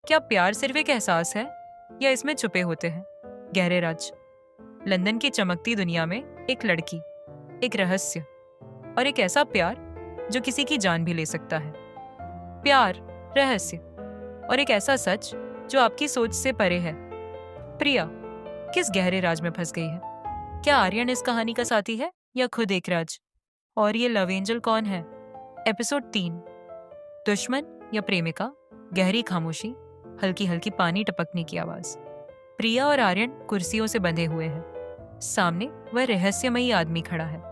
क्या प्यार सिर्फ एक एहसास है या इसमें छुपे होते हैं गहरे राज? लंदन की चमकती दुनिया में एक लड़की, एक रहस्य और एक ऐसा प्यार जो किसी की जान भी ले सकता है। प्यार, रहस्य और एक ऐसा सच जो आपकी सोच से परे है। प्रिया किस गहरे राज में फंस गई है? क्या आर्यन इस कहानी का साथी है या खुद एक राज? और ये लव एंजल कौन है? एपिसोड 3, दुश्मन या प्रेमिका? गहरी खामोशी, हल्की हल्की पानी टपकने की आवाज। प्रिया और आर्यन कुर्सियों से बंधे हुए हैं। सामने वह रहस्यमयी आदमी खड़ा है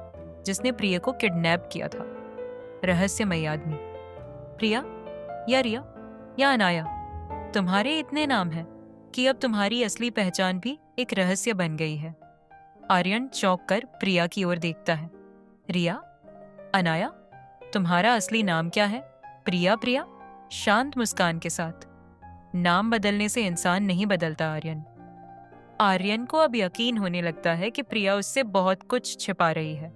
जिसने प्रिया को किडनैप किया था। रहस्यमयी आदमी। प्रिया या रिया या अनाया, तुम्हारे इतने नाम हैं कि अब तुम्हारी असली पहचान भी एक रहस्य बन गई है। आर्यन चौंक कर प्रिया की ओर देखता है। रिया, अनाया, तुम्हारा असली नाम क्या है? प्रिया प्रिया शांत मुस्कान के साथ। नाम बदलने से इंसान नहीं बदलता आर्यन। आर्यन को अब यकीन होने लगता है कि प्रिया उससे बहुत कुछ छिपा रही है,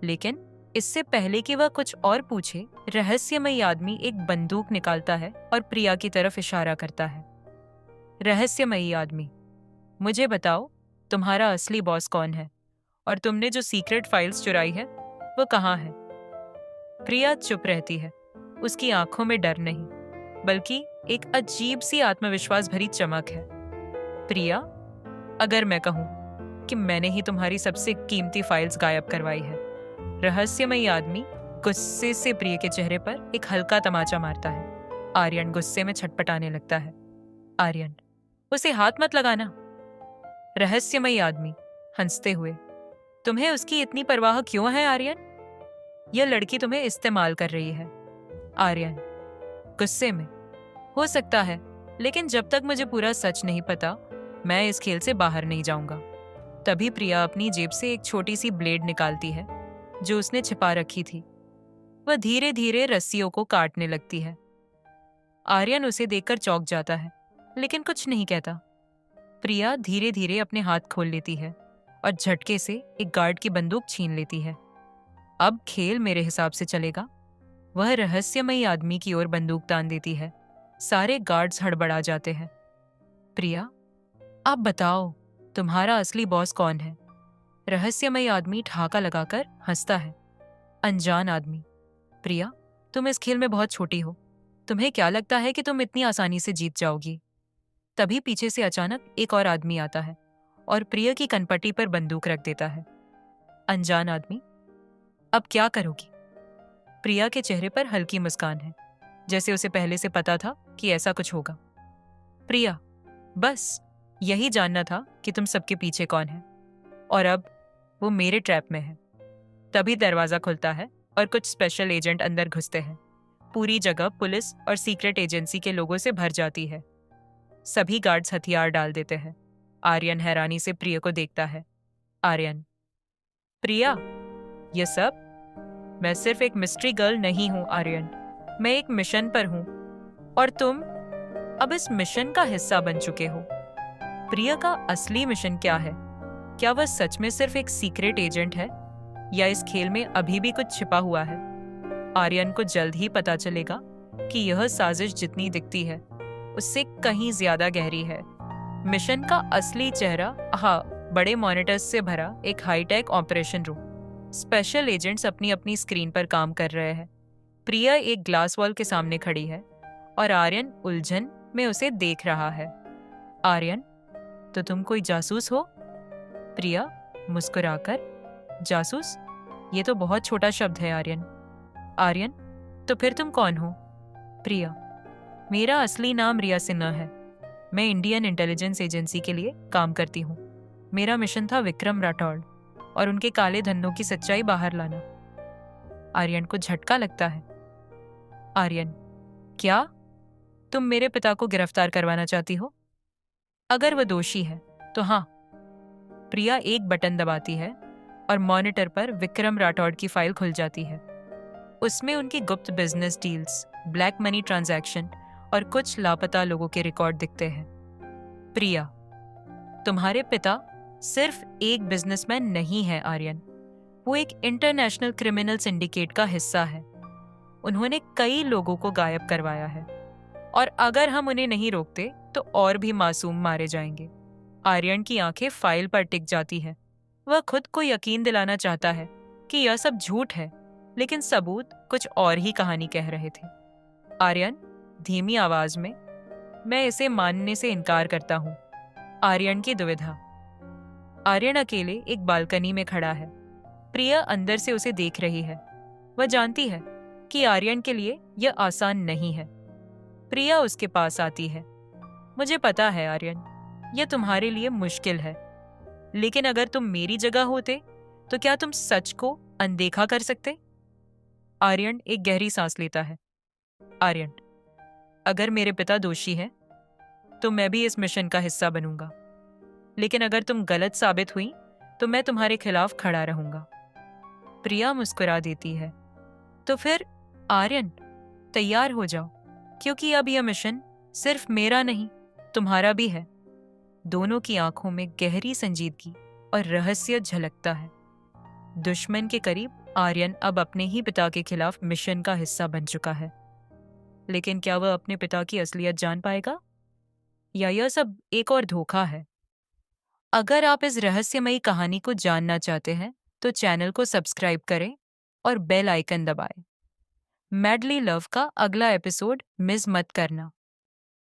लेकिन इससे पहले कि वह कुछ और पूछे, रहस्यमयी आदमी एक बंदूक निकालता है और प्रिया की तरफ इशारा करता है। रहस्यमयी आदमी, मुझे बताओ तुम्हारा असली बॉस कौन है और तुमने जो सीक्रेट फाइल्स चुराई है वो कहाँ है? प्रिया चुप रहती है। उसकी आंखों में डर नहीं, बल्कि एक अजीब सी आत्मविश्वास भरी चमक है। प्रिया, अगर मैं कहूं कि मैंने ही तुम्हारी सबसे कीमती फाइल्स गायब करवाई है। रहस्यमयी आदमी गुस्से से प्रिया के चेहरे पर एक हल्का तमाचा मारता है। आर्यन गुस्से में छटपटाने लगता है। आर्यन, उसे हाथ मत लगाना। रहस्यमयी आदमी हंसते हुए, तुम्हें उसकी इतनी परवाह क्यों है आर्यन? यह लड़की तुम्हें इस्तेमाल कर रही है। आर्यन गुस्से में, हो सकता है, लेकिन जब तक मुझे पूरा सच नहीं पता मैं इस खेल से बाहर नहीं जाऊंगा। तभी प्रिया अपनी जेब से एक छोटी सी ब्लेड निकालती है जो उसने छिपा रखी थी। वह धीरे धीरे रस्सियों को काटने लगती है। आर्यन उसे देखकर चौंक जाता है, लेकिन कुछ नहीं कहता। प्रिया धीरे धीरे अपने हाथ खोल लेती है और झटके से एक गार्ड की बंदूक छीन लेती है। अब खेल मेरे हिसाब से चलेगा। वह रहस्यमयी आदमी की ओर बंदूक तान देती है। सारे गार्ड्स हड़बड़ा जाते हैं। प्रिया, आप बताओ तुम्हारा असली बॉस कौन है? रहस्यमयी आदमी ठहाका लगाकर हंसता है। अनजान आदमी, प्रिया, तुम इस खेल में बहुत छोटी हो। तुम्हें क्या लगता है कि तुम इतनी आसानी से जीत जाओगी? तभी पीछे से अचानक एक और आदमी आता है और प्रिया की कनपट्टी पर बंदूक रख देता है। अनजान आदमी, अब क्या करोगी? प्रिया के चेहरे पर हल्की मुस्कान है, जैसे उसे पहले से पता था कि ऐसा कुछ होगा। प्रिया, बस यही जानना था कि तुम सबके पीछे कौन है, और अब वो मेरे ट्रैप में है। तभी दरवाजा खुलता है और कुछ स्पेशल एजेंट अंदर घुसते हैं। पूरी जगह पुलिस और सीक्रेट एजेंसी के लोगों से भर जाती है। सभी गार्ड्स हथियार डाल देते हैं। आर्यन हैरानी से प्रिया को देखता है। आर्यन, प्रिया, ये सब? मैं सिर्फ एक मिस्ट्री गर्ल नहीं हूं आर्यन, मैं एक मिशन पर हूं और तुम अब इस मिशन का हिस्सा बन चुके हो। प्रिया का असली मिशन क्या है? क्या वह सच में सिर्फ एक सीक्रेट एजेंट है या इस खेल में अभी भी कुछ छिपा हुआ है? आर्यन को जल्द ही पता चलेगा कि यह साजिश जितनी दिखती है उससे कहीं ज्यादा गहरी है। मिशन का असली चेहरा, हाँ, बड़े मॉनिटर्स से भरा एक hi tech operation room. Special agents अपनी अपनी स्क्रीन पर काम कर रहे हैं। प्रिया एक ग्लास वॉल के सामने खड़ी है और आर्यन उलझन में उसे देख रहा है। आर्यन, तो तुम कोई जासूस हो? प्रिया मुस्कुराकर, जासूस? ये तो बहुत छोटा शब्द है आर्यन। आर्यन, तो फिर तुम कौन हो? प्रिया, मेरा असली नाम रिया सिन्हा है। मैं इंडियन इंटेलिजेंस एजेंसी के लिए काम करती हूँ। मेरा मिशन था विक्रम राठौड़ और उनके काले धंधों की सच्चाई बाहर लाना। आर्यन को झटका लगता है। आर्यन, क्या तुम मेरे पिता को गिरफ्तार करवाना चाहती हो? अगर वह दोषी है तो हाँ। प्रिया एक बटन दबाती है और मॉनिटर पर विक्रम राठौड़ की फाइल खुल जाती है। उसमें उनकी गुप्त business deals, black money transaction और कुछ लापता लोगों के रिकॉर्ड दिखते हैं। प्रिया, तुम्हारे पिता सिर्फ एक बिजनेसमैन नहीं है आर्यन, वो एक इंटरनेशनल क्रिमिनल सिंडिकेट का हिस्सा है। उन्होंने कई लोगों को गायब करवाया है। और अगर हम उन्हें नहीं रोकते तो और भी मासूम मारे जाएंगे। आर्यन की आंखें फाइल पर टिक जाती है। वह खुद को यकीन दिलाना चाहता है कि यह सब झूठ है, लेकिन सबूत कुछ और ही कहानी कह रहे थे। आर्यन, धीमी आवाज में, मैं इसे मानने से इनकार करता हूँ। आर्यन की दुविधा। आर्यन अकेले एक बालकनी में खड़ा है। प्रिया अंदर से उसे देख रही है। वह जानती है कि आर्यन के लिए यह आसान नहीं है। प्रिया उसके पास आती है। मुझे पता है आर्यन, यह तुम्हारे लिए मुश्किल है, लेकिन अगर तुम मेरी जगह होते तो क्या तुम सच को अनदेखा कर सकते? आर्यन एक गहरी सांस लेता है। आर्यन, अगर मेरे पिता दोषी हैं, तो मैं भी इस मिशन का हिस्सा बनूंगा, लेकिन अगर तुम गलत साबित हुई तो मैं तुम्हारे खिलाफ खड़ा रहूंगा। प्रिया मुस्कुरा देती है। तो फिर आर्यन, तैयार हो जाओ, क्योंकि अब यह मिशन सिर्फ मेरा नहीं, तुम्हारा भी है। दोनों की आंखों में गहरी संजीदगी और रहस्य झलकता है। दुश्मन के करीब आर्यन अब अपने ही पिता के खिलाफ मिशन का हिस्सा बन चुका है। लेकिन क्या वह अपने पिता की असलियत जान पाएगा, या यह सब एक और धोखा है? अगर आप इस रहस्यमयी कहानी को जानना चाहते हैं तो चैनल को सब्सक्राइब करें और बेल आइकन दबाएं। मैडली लव का अगला एपिसोड मिस मत करना।